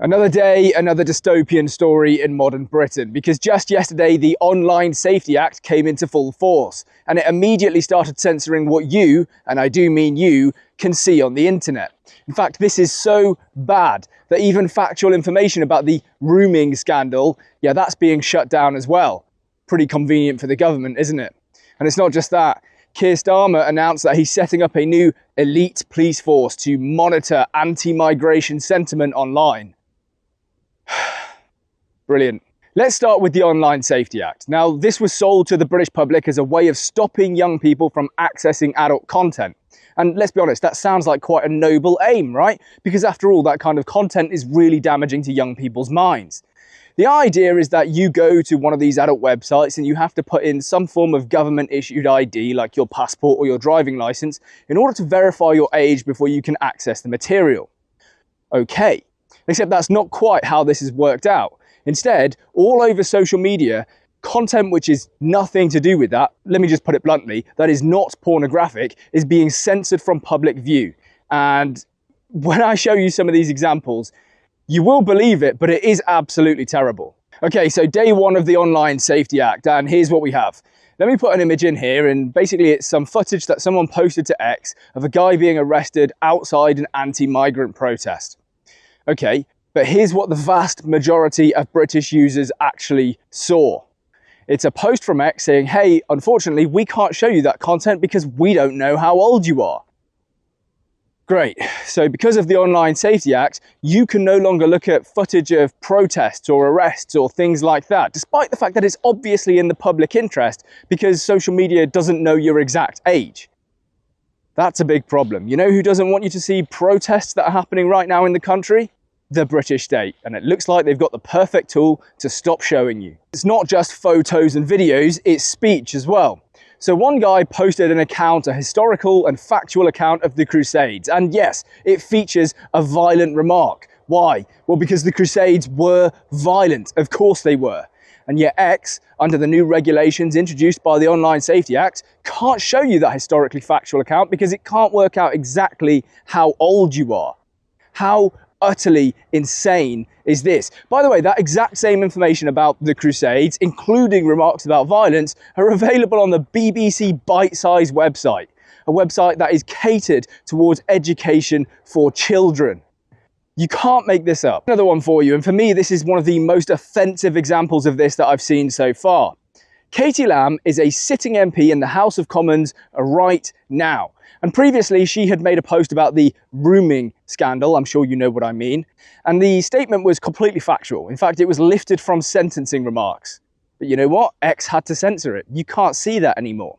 Another day, another dystopian story in modern Britain, because just yesterday the Online Safety Act came into full force, and it immediately started censoring what you, and I do mean you, can see on the internet. In fact, this is so bad that even factual information about the rooming scandal, that's being shut down as well. Pretty convenient for the government, isn't it? And it's not just that. Keir Starmer announced that he's setting up a new elite police force to monitor anti-migration sentiment online. Brilliant. Let's start with the Online Safety Act. Now, this was sold to the British public as a way of stopping young people from accessing adult content. And let's be honest, that sounds like quite a noble aim, right? Because after all, that kind of content is really damaging to young people's minds. The idea is that you go to one of these adult websites and you have to put in some form of government-issued ID, like your passport or your driving license, in order to verify your age before you can access the material. Okay, except that's not quite how this has worked out. Instead, all over social media, content which is nothing to do with that, let me just put it bluntly, that is not pornographic, is being censored from public view. And when I show you some of these examples, you will believe it, but it is absolutely terrible. Okay, so day one of the Online Safety Act, and here's what we have. Let me put an image in here, and basically it's some footage that someone posted to X of a guy being arrested outside an anti-migrant protest. Okay, but here's what the vast majority of British users actually saw. It's a post from X saying, hey, unfortunately, we can't show you that content because we don't know how old you are. Great. So because of the Online Safety Act, you can no longer look at footage of protests or arrests or things like that, despite the fact that it's obviously in the public interest because social media doesn't know your exact age. That's a big problem. You know who doesn't want you to see protests that are happening right now in the country? The British state, and it looks like they've got the perfect tool to stop showing you. It's not just photos and videos, it's speech as well. So one guy posted an account, a historical and factual account of the Crusades, and yes, it features a violent remark. Why? Well, because the Crusades were violent, of course they were. And yet X, under the new regulations introduced by the Online Safety Act, can't show you that historically factual account because it can't work out exactly how old you are. How utterly insane is this? By the way, that exact same information about the Crusades, including remarks about violence, are available on the BBC Bite-sized website, a website that is catered towards education for children. You can't make this up. Another one for you, and for me, this is one of the most offensive examples of this that I've seen so far. Katie Lamb is a sitting MP in the House of Commons right now. And previously, she had made a post about the rooming scandal. I'm sure you know what I mean. And the statement was completely factual. In fact, it was lifted from sentencing remarks. But you know what? X had to censor it. You can't see that anymore.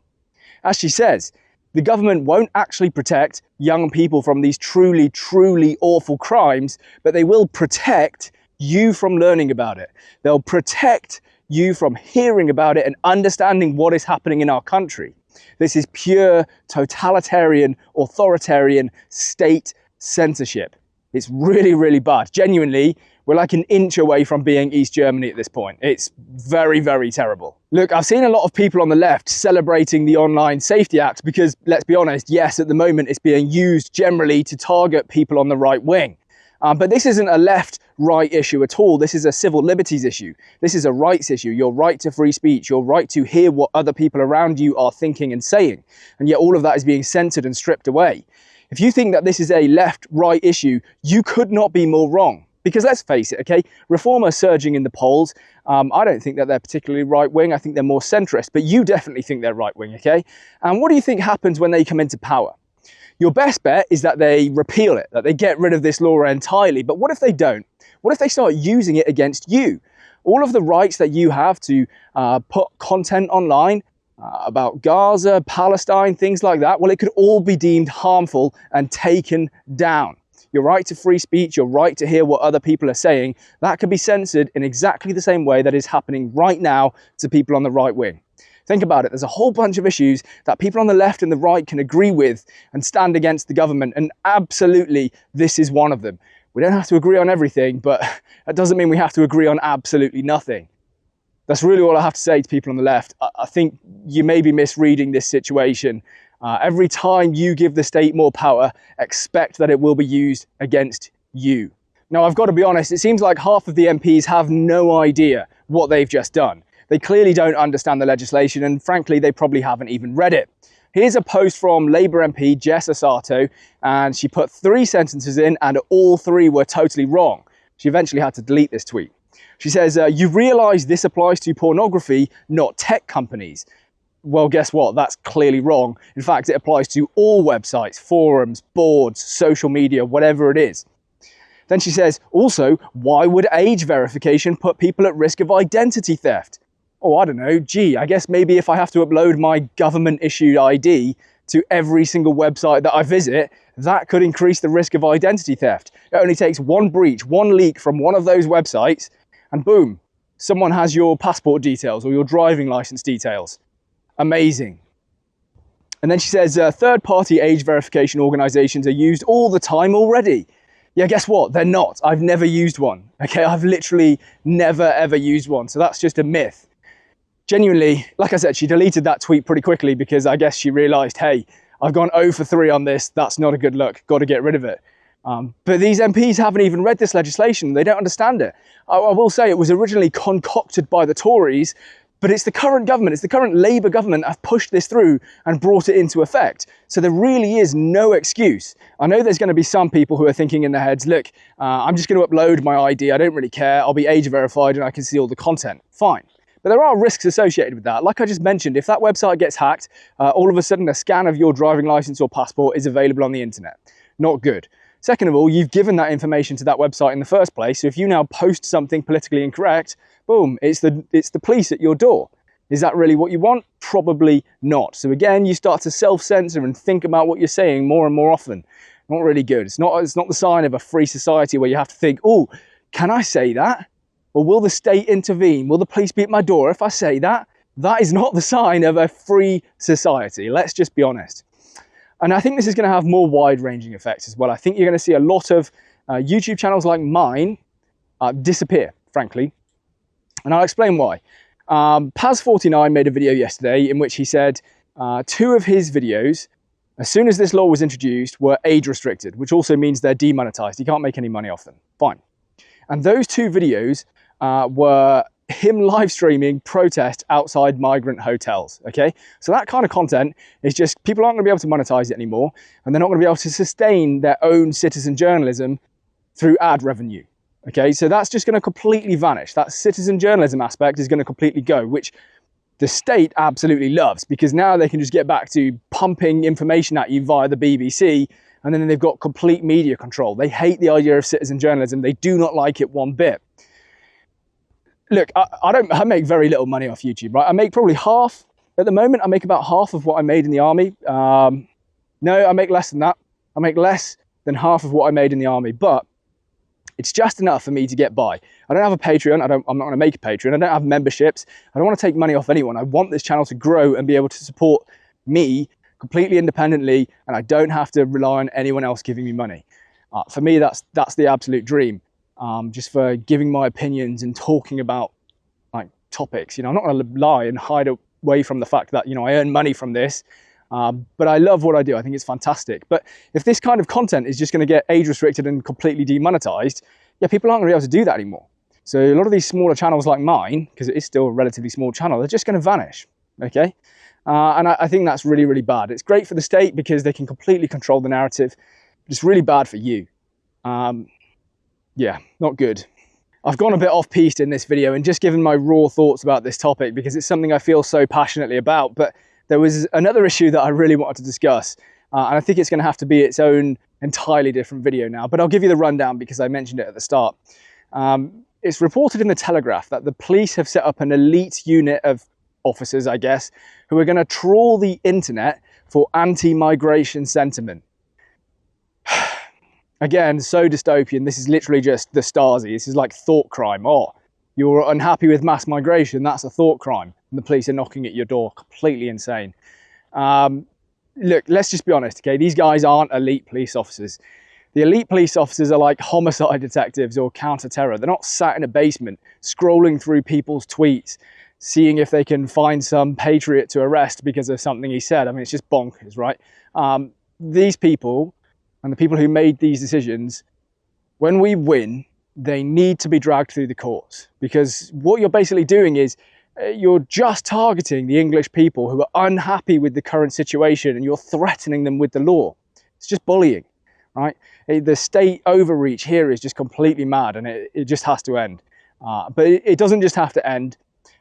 As she says, the government won't actually protect young people from these truly, truly awful crimes, but they will protect you from learning about it. They'll protect you from hearing about it and understanding what is happening in our country. This is pure totalitarian, authoritarian state censorship. It's really, really bad. Genuinely, we're like an inch away from being East Germany at this point. It's very, very terrible. Look, I've seen a lot of people on the left celebrating the Online Safety Act because, let's be honest, yes, at the moment it's being used generally to target people on the right wing. But this isn't a left-right issue at all. This is a civil liberties issue. This is a rights issue. Your right to free speech, your right to hear what other people around you are thinking and saying. And yet all of that is being censored and stripped away. If you think that this is a left-right issue, you could not be more wrong. Because let's face it, okay, Reform are surging in the polls. I don't think that they're particularly right-wing. I think they're more centrist. But you definitely think they're right-wing, okay? And what do you think happens when they come into power? Your best bet is that they repeal it, that they get rid of this law entirely. But what if they don't? What if they start using it against you? All of the rights that you have to put content online about Gaza, Palestine, things like that, well, it could all be deemed harmful and taken down. Your right to free speech, your right to hear what other people are saying, that could be censored in exactly the same way that is happening right now to people on the right wing. Think about it. There's a whole bunch of issues that people on the left and the right can agree with and stand against the government. And absolutely, this is one of them. We don't have to agree on everything, but that doesn't mean we have to agree on absolutely nothing. That's really all I have to say to people on the left. I think you may be misreading this situation. Every time you give the state more power, expect that it will be used against you. Now, I've got to be honest, it seems like half of the MPs have no idea what they've just done. They clearly don't understand the legislation, and frankly, they probably haven't even read it. Here's a post from Labour MP Jess Assato, and she put 3 sentences in, and all 3 were totally wrong. She eventually had to delete this tweet. She says, you realise this applies to pornography, not tech companies. Well, guess what? That's clearly wrong. In fact, it applies to all websites, forums, boards, social media, whatever it is. Then she says, also, why would age verification put people at risk of identity theft? Oh, I don't know. Gee, I guess maybe if I have to upload my government-issued ID to every single website that I visit, that could increase the risk of identity theft. It only takes one breach, one leak from one of those websites, and boom, someone has your passport details or your driving license details. Amazing. And then she says, third-party age verification organizations are used all the time already. Yeah, guess what? They're not. I've never used one. Okay, I've literally never, ever used one. So that's just a myth. Genuinely, like I said, she deleted that tweet pretty quickly because I guess she realized, hey, I've gone 0 for 3 on this. That's not a good look. Got to get rid of it. But these MPs haven't even read this legislation. They don't understand it. I will say it was originally concocted by the Tories, but it's the current government, it's the current Labour government have pushed this through and brought it into effect. So there really is no excuse. I know there's going to be some people who are thinking in their heads, look, I'm just going to upload my ID. I don't really care. I'll be age verified and I can see all the content. Fine. But there are risks associated with that. Like I just mentioned, if that website gets hacked, all of a sudden a scan of your driving license or passport is available on the internet. Not good. Second of all, you've given that information to that website in the first place. So if you now post something politically incorrect, boom, it's the police at your door. Is that really what you want? Probably not. So again, you start to self-censor and think about what you're saying more and more often. Not really good. It's not the sign of a free society where you have to think, oh, can I say that? Or will the state intervene? Will the police be at my door if I say that? That is not the sign of a free society. Let's just be honest. And I think this is going to have more wide-ranging effects as well. I think you're going to see a lot of YouTube channels like mine disappear, frankly. And I'll explain why. Paz49 made a video yesterday in which he said 2 of his videos, as soon as this law was introduced, were age restricted, which also means they're demonetized. You can't make any money off them. Fine. And those 2 videos were him live streaming protest outside migrant hotels. Okay, so that kind of content is just, people aren't going to be able to monetize it anymore, and they're not going to be able to sustain their own citizen journalism through ad revenue. Okay, so that's just going to completely vanish. That citizen journalism aspect is going to completely go, which the state absolutely loves, because now they can just get back to pumping information at you via the BBC, and then they've got complete media control. They hate the idea of citizen journalism. They do not like it one bit. Look, I make very little money off YouTube, right? I make probably half, at the moment, I make about half of what I made in the army. No, I make less than that. I make less than half of what I made in the army, but it's just enough for me to get by. I don't have a Patreon. I'm not going to make a Patreon. I don't have memberships. I don't want to take money off anyone. I want this channel to grow and be able to support me completely independently, and I don't have to rely on anyone else giving me money. For me, that's the absolute dream. Just for giving my opinions and talking about like topics. You know, I'm not going to lie and hide away from the fact that, you know, I earn money from this. But I love what I do. I think it's fantastic. But if this kind of content is just going to get age restricted and completely demonetized, yeah, people aren't going to be able to do that anymore. So a lot of these smaller channels like mine, because it is still a relatively small channel, they're just going to vanish. Okay. And I think that's really, really bad. It's great for the state because they can completely control the narrative. But it's really bad for you. Yeah, not good. I've gone a bit off-piste in this video and just given my raw thoughts about this topic because it's something I feel so passionately about. But there was another issue that I really wanted to discuss. And I think it's going to have to be its own entirely different video now. But I'll give you the rundown because I mentioned it at the start. It's reported in the Telegraph that the police have set up an elite unit of officers, I guess, who are going to trawl the internet for anti-migration sentiment. Again, so dystopian. This is literally just the Stasi. This is like thought crime. Oh, you're unhappy with mass migration. That's a thought crime. And the police are knocking at your door. Completely insane. Look, let's just be honest, okay? These guys aren't elite police officers. The elite police officers are like homicide detectives or counter-terror. They're not sat in a basement scrolling through people's tweets, seeing if they can find some patriot to arrest because of something he said. I mean, it's just bonkers, right? These people and the people who made these decisions when we win, they need to be dragged through the courts, because what you're basically doing is you're just targeting the English people who are unhappy with the current situation, and you're threatening them with the law. It's just bullying, right? The state overreach here is just completely mad, and it just has to end. But it doesn't just have to end.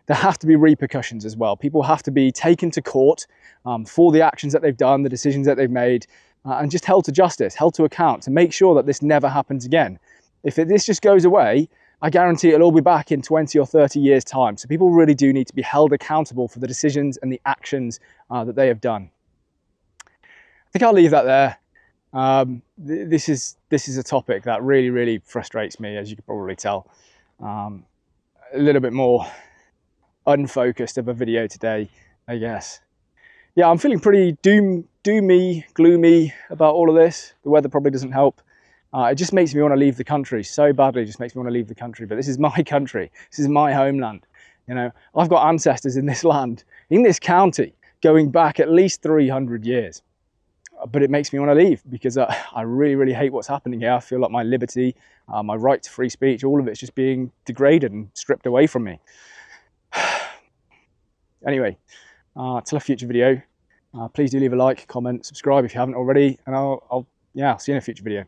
There have to be repercussions as well. People have to be taken to court for the actions that they've done, the decisions that they've made, and just held to justice, held to account, to make sure that this never happens again. If this just goes away, I guarantee it'll all be back in 20 or 30 years' time. So people really do need to be held accountable for the decisions and the actions that they have done. I think I'll leave that there. This is a topic that really, really frustrates me, as you can probably tell. A little bit more unfocused of a video today, I guess. Yeah, I'm feeling pretty doomy, gloomy about all of this. The weather probably doesn't help. It just makes me want to leave the country so badly. It just makes me want to leave the country. But this is my country. This is my homeland. You know, I've got ancestors in this land, in this county, going back at least 300 years. But it makes me want to leave, because I really, really hate what's happening here. I feel like my liberty, my right to free speech, all of it's just being degraded and stripped away from me. Anyway, till a future video, please do leave a like, comment, subscribe if you haven't already, and I'll see you in a future video.